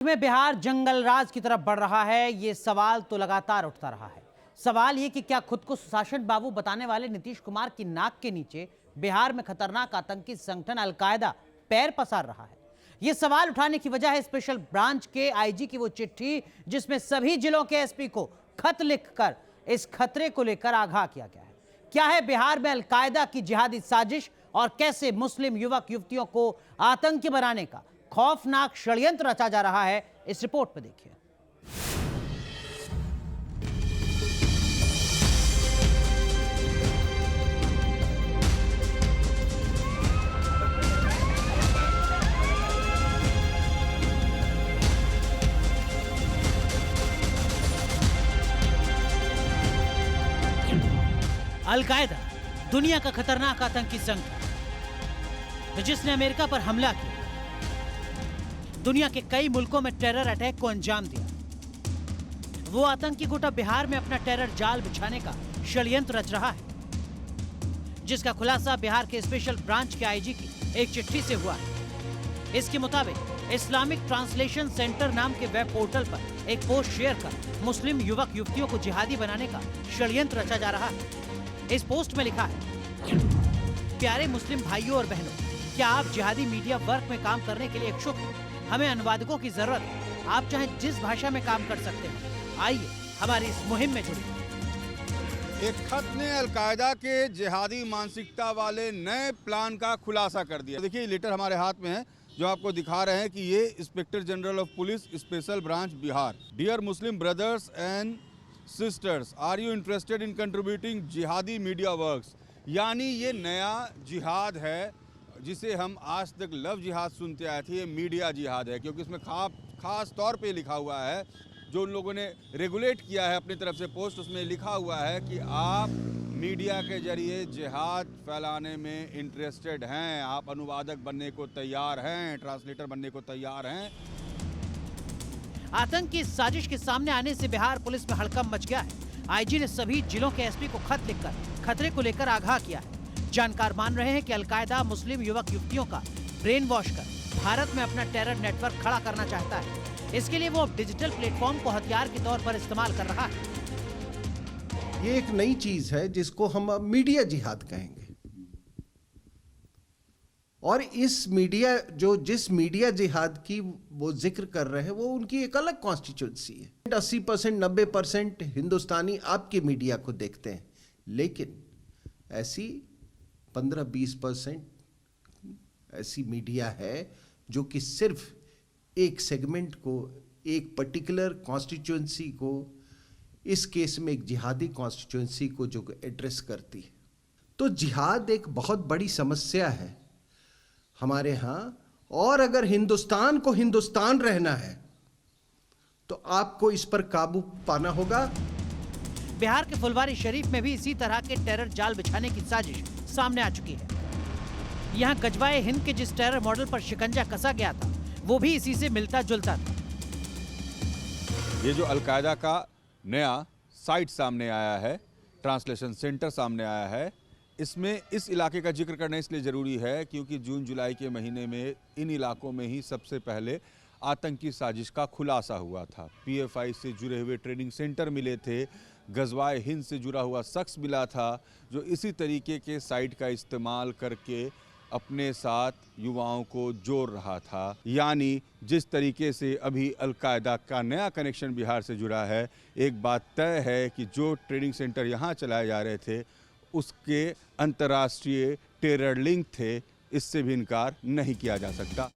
में बिहार जंगल राज की तरफ बढ़ रहा है, ये सवाल तो लगातार उठता रहा है। सवाल ये कि क्या खुद को सुशासन बाबू बताने वाले नीतीश कुमार की नाक के नीचे बिहार में खतरनाक आतंकी संगठन अलकायदा पैर पसार रहा है। ये सवाल उठाने की वजह है स्पेशल ब्रांच के आईजी की वो चिट्ठी जिसमें सभी जिलों के एसपी को खत लिखकर इस खतरे को लेकर आगाह किया गया है। क्या है बिहार में अलकायदा की जिहादी साजिश और कैसे मुस्लिम युवक युवतियों को आतंकी बनाने का खौफनाक षड्यंत्र रचा जा रहा है, इस रिपोर्ट में देखिए। अलकायदा दुनिया का खतरनाक आतंकी संगठन जिसने अमेरिका पर हमला किया, दुनिया के कई मुल्कों में टेरर अटैक को अंजाम दिया। वो आतंकी गुट बिहार में अपना टेरर जाल बिछाने का षड्यंत्र रच रहा है, जिसका खुलासा बिहार के स्पेशल ब्रांच के आईजी की एक चिट्ठी से हुआ है। इसके मुताबिक इस्लामिक ट्रांसलेशन सेंटर नाम के वेब पोर्टल पर एक पोस्ट शेयर कर मुस्लिम युवक युवतियों को जिहादी बनाने का षड्यंत्र रचा जा रहा है। इस पोस्ट में लिखा है, प्यारे मुस्लिम भाइयों और बहनों, क्या आप जिहादी मीडिया वर्क में काम करने के लिए इच्छुक हैं? हमें अनुवादकों की जरूरत है। आप चाहे जिस भाषा में काम कर सकते हैं। आइए हमारी इस मुहिम में जुड़िए। एक खत ने अलकायदा के जिहादी मानसिकता वाले नए प्लान का खुलासा कर दिया। देखिए लेटर हमारे हाथ में है जो आपको दिखा रहे हैं कि ये inspector general of police special branch Bihar. Dear Muslim brothers and sisters, are you interested in contributing jihadi media works. यानी ये नया जिहाद है जिसे हम आज तक लव जिहाद सुनते आए थे, ये मीडिया जिहाद है, क्योंकि इसमें खास तौर पे लिखा हुआ है, जो उन लोगों ने रेगुलेट किया है अपनी तरफ से पोस्ट, उसमें लिखा हुआ है कि आप मीडिया के जरिए जिहाद फैलाने में इंटरेस्टेड हैं, आप अनुवादक बनने को तैयार हैं, ट्रांसलेटर बनने को तैयार हैं। आतंक की साजिश के सामने आने से बिहार पुलिस में हड़कंप मच गया है। आईजी ने सभी जिलों के एसपी को खत लिखकर खतरे को लेकर आगाह किया है। जानकार मान रहे हैं कि अलकायदा मुस्लिम युवक युवतियों का ब्रेन वॉश कर भारत में अपना टेरर नेटवर्क खड़ा करना चाहता है। इसके लिए वो डिजिटल प्लेटफॉर्म को हथियार के तौर पर इस्तेमाल कर रहा है। ये एक नई चीज है जिसको हम अब मीडिया जिहाद कहेंगे। और इस मीडिया जिस मीडिया जिहाद की वो जिक्र कर रहे हैं, वो उनकी एक अलग कॉन्स्टिट्यूंसी है। 80% 90% हिंदुस्तानी आपके मीडिया को देखते हैं, लेकिन ऐसी 15-20% ऐसी मीडिया है जो कि सिर्फ एक सेगमेंट को, एक पर्टिकुलर कॉन्स्टिट्यूंसी को, इस केस में एक जिहादी कॉन्स्टिट्यूंसी को जो एड्रेस करती है। तो जिहाद एक बहुत बड़ी समस्या है हमारे यहाँ, और अगर हिंदुस्तान को हिंदुस्तान रहना है तो आपको इस पर काबू पाना होगा। बिहार के फुलवारी शरीफ में भी इसी तरह के टेरर जाल बिछाने की साजिश सामने आ चुकी है। यहाँ गजवाए हिंद के जिस टेरर मॉडल पर शिकंजा कसा गया था, वो भी इसी से मिलता जुलता था। ये जो अलकायदा का नया साइट सामने आया है, ट्रांसलेशन सेंटर सामने आया है, इसमें इस इलाके का जिक्र करना इसलिए ज़रूरी है क्योंकि जून जुलाई के महीने में इन इलाकों में ही सबसे पहले आतंकी साजिश का खुलासा हुआ था। पीएफआई से जुड़े हुए ट्रेनिंग सेंटर मिले थे, गजवाए हिंद से जुड़ा हुआ शख्स मिला था जो इसी तरीके के साइट का इस्तेमाल करके अपने साथ युवाओं को जोड़ रहा था। यानी जिस तरीके से अभी अलकायदा का नया कनेक्शन बिहार से जुड़ा है, एक बात तय है कि जो ट्रेनिंग सेंटर यहाँ चलाए जा रहे थे उसके अंतर्राष्ट्रीय टेरर लिंक थे, इससे भी इनकार नहीं किया जा सकता।